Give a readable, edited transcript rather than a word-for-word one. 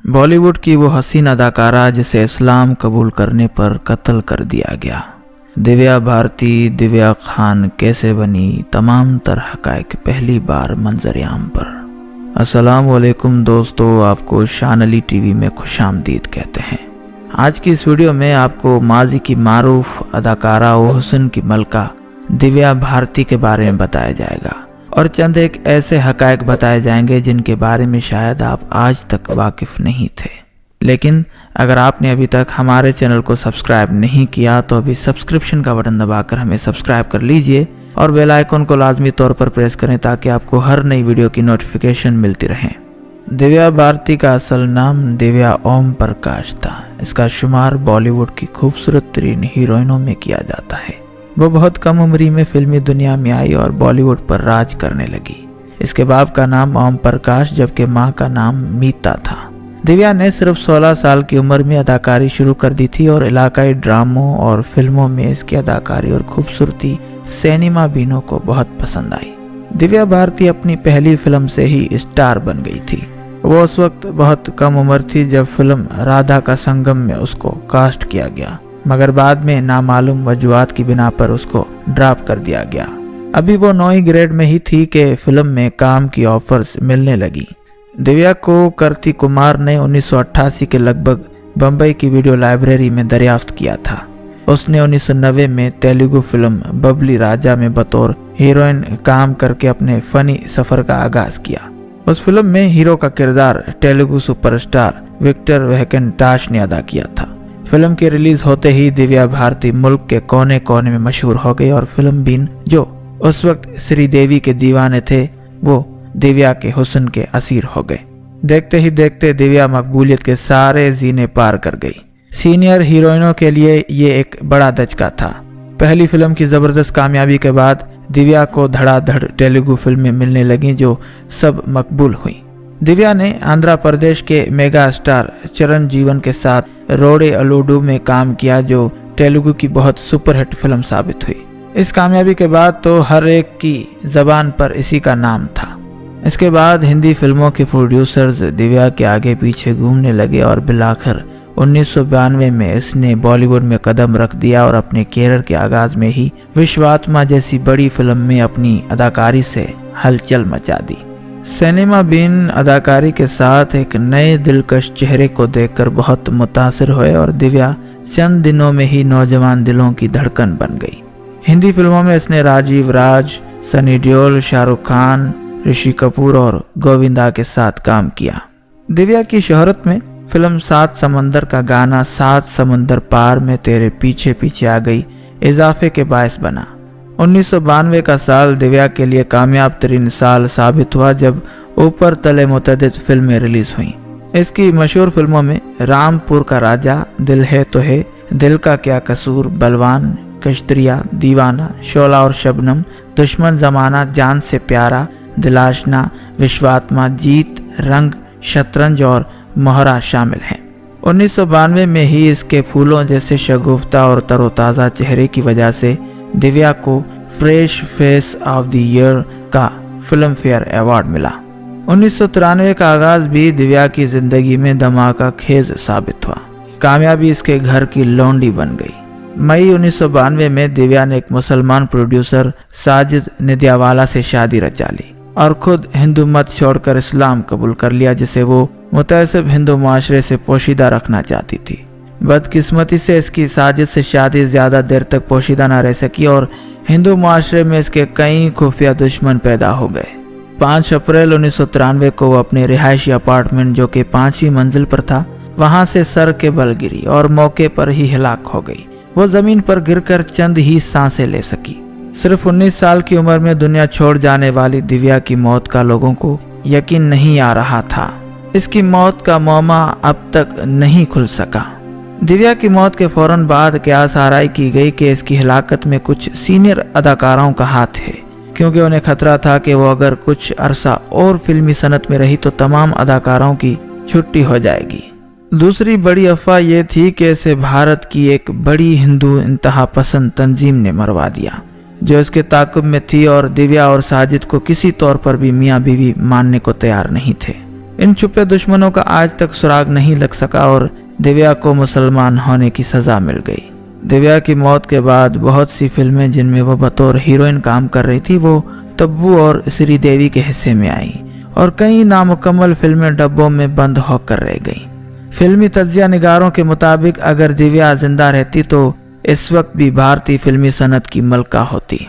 बॉलीवुड की वो हसीन अदाकारा जिसे इस्लाम कबूल करने पर कत्ल कर दिया गया। दिव्या भारती, दिव्या खान कैसे बनी, तमाम तर हक़ाइक़ पहली बार मंजर-ए-आम पर। अस्सलाम वालेकुम दोस्तों, आपको शान अली टीवी में खुशामदीद कहते हैं। आज की इस वीडियो में आपको माजी की मारूफ अदाकारा व हुस्न की मलका दिव्या भारती के बारे में बताया जाएगा और चंद एक ऐसे हक़ाइक़ बताए जाएंगे जिनके बारे में शायद आप आज तक वाकिफ नहीं थे। लेकिन अगर आपने अभी तक हमारे चैनल को सब्सक्राइब नहीं किया तो अभी सब्सक्रिप्शन का बटन दबाकर हमें सब्सक्राइब कर लीजिए और बेल आइकन को लाजमी तौर पर प्रेस करें ताकि आपको हर नई वीडियो की नोटिफिकेशन मिलती रहे। दिव्या भारती का असल नाम दिव्या ओम प्रकाश था। इसका शुमार बॉलीवुड की खूबसूरत तरीन हीरोइनों में किया जाता है। वो बहुत कम उम्री में फिल्मी दुनिया में आई और बॉलीवुड पर राज करने लगी। इसके बाप का नाम ओम प्रकाश जबकि माँ का नाम मीता था। दिव्या ने सिर्फ 16 साल की उम्र में अदाकारी शुरू कर दी थी और इलाकाई ड्रामों और फिल्मों में इसकी अदाकारी और खूबसूरती सिनेमा बीनों को बहुत पसंद आई। दिव्या भारती अपनी पहली फिल्म से ही स्टार बन गई थी। वो उस वक्त बहुत कम उम्र थी जब फिल्म राधा का संगम में उसको कास्ट किया गया, मगर बाद में नामालूम वजूहात की बिना पर उसको ड्रॉप कर दिया गया। अभी वो 9वीं ग्रेड में ही थी कि फिल्म में काम की ऑफर्स मिलने लगी। दिव्या को करती कुमार ने 1988 के लगभग बम्बई की वीडियो लाइब्रेरी में दरियाफ्त किया था। उसने 1990 में तेलुगु फिल्म बबली राजा में बतौर हीरोइन काम करके अपने फनी सफर का आगाज किया। उस फिल्म में हीरो का किरदार तेलुगु सुपरस्टार विक्टर वेंकटेश ने अदा किया था। फिल्म के रिलीज होते ही दिव्या भारती मुल्क के कोने कोने में मशहूर हो गई और फिल्म बीन जो उस वक्त श्रीदेवी के दीवाने थे वो दिव्या के हुस्न के असीर हो गए। देखते ही देखते दिव्या मकबूलियत के सारे जीने पार कर गई। सीनियर हीरोइनों के लिए ये एक बड़ा धचका था। पहली फिल्म की जबरदस्त कामयाबी के बाद दिव्या को धड़ाधड़ तेलुगु फिल्में मिलने लगी जो सब मकबूल हुई। दिव्या ने आंध्र प्रदेश के मेगा स्टार चिरंजीवन के साथ रोडे अलूडू में काम किया जो तेलुगु की बहुत सुपरहिट फिल्म साबित हुई। इस कामयाबी के बाद तो हर एक की जबान पर इसी का नाम था। इसके बाद हिंदी फिल्मों के प्रोड्यूसर्स दिव्या के आगे पीछे घूमने लगे और बिलाखिर 1992 में इसने बॉलीवुड में कदम रख दिया और अपने कैरियर के आगाज में ही विश्वात्मा जैसी बड़ी फिल्म में अपनी अदाकारी से हलचल मचा दी। सिनेमा बीन अदाकारी के साथ एक नए दिलकश चेहरे को देखकर बहुत मुतासिर हुए और दिव्या चंद दिनों में ही नौजवान दिलों की धड़कन बन गई। हिंदी फिल्मों में इसने राजीव राज, सनी देओल, शाहरुख खान, ऋषि कपूर और गोविंदा के साथ काम किया। दिव्या की शोहरत में फिल्म 7 समंदर का गाना 7 समंदर पार में तेरे पीछे पीछे आ गई इजाफे के बायस बना। 1992 का साल दिव्या के लिए कामयाब तरीन साल साबित हुआ जब ऊपर तले मुतअद्दिद फिल्में रिलीज हुईं। इसकी मशहूर फिल्मों में रामपुर का राजा, दिल है तो है, दिल का क्या कसूर, बलवान, कश्तरिया, दीवाना, शोला और शबनम, दुश्मन जमाना, जान से प्यारा, दिलाशना, विश्वात्मा, जीत, रंग, शतरंज और मोहरा शामिल हैं। 1992 में ही इसके फूलों जैसे शगुफ्ता और तरोताज़ा चेहरे की वजह से दिव्या को fresh face of the year का फिल्म फेयर अवार्ड मिला। 1993 का आगाज भी दिव्या की जिंदगी में धमाका खेज साबित हुआ। कामयाबी इसके घर की लौंडी बन गई। मई 1992 में दिव्या ने एक मुसलमान प्रोड्यूसर साजिद निद्यावाला से शादी रचा ली और खुद हिंदू मत छोड़कर इस्लाम कबूल कर लिया जिसे वो मुतअस्सिब हिंदू माशरे से पोशीदा रखना चाहती थी। बदकिस्मती से इसकी साजिद से शादी ज्यादा देर तक पोशीदा न रह सकी और हिंदू माशरे में इसके कई खुफिया दुश्मन पैदा हो गए। 5 अप्रैल 1993 को वो अपने रिहायशी अपार्टमेंट जो कि 5वीं मंजिल पर था वहां से सर के बल गिरी और मौके पर ही हिलाक हो गई। वो जमीन पर गिरकर चंद ही सांसें ले सकी। सिर्फ 19 साल की उम्र में दुनिया छोड़ जाने वाली दिव्या की मौत का लोगों को यकीन नहीं आ रहा था। इसकी मौत का मौमा अब तक नहीं खुल सका। दिव्या की मौत के फौरन बाद क़यास आराई की गई कि इसकी हिलाकत में कुछ सीनियर अदाकाराओं का हाथ है, क्योंकि उन्हें खतरा था कि वो अगर कुछ अरसा और फिल्मी सनत में रही तो तमाम अदाकाराओं की छुट्टी हो जाएगी। दूसरी बड़ी अफवाह ये थी कि इसे भारत की एक बड़ी हिंदू इंतहा पसंद तंजीम ने मरवा दिया जो इसके ताक़ुब में थी और दिव्या और साजिद को किसी तौर पर भी मियाँ बीवी मानने को तैयार नहीं थे। इन छुपे दुश्मनों का आज तक सुराग नहीं लग सका और दिव्या को मुसलमान होने की सजा मिल गई। दिव्या की मौत के बाद बहुत सी फिल्में जिनमें वो बतौर हीरोइन काम कर रही थी वो तब्बू और श्रीदेवी के हिस्से में आई और कई नामुकम्मल फिल्में डब्बों में बंद होकर रह गईं। फिल्मी तज्जिया निगारों के मुताबिक अगर दिव्या जिंदा रहती तो इस वक्त भी भारतीय फिल्मी सनत की मलका होती।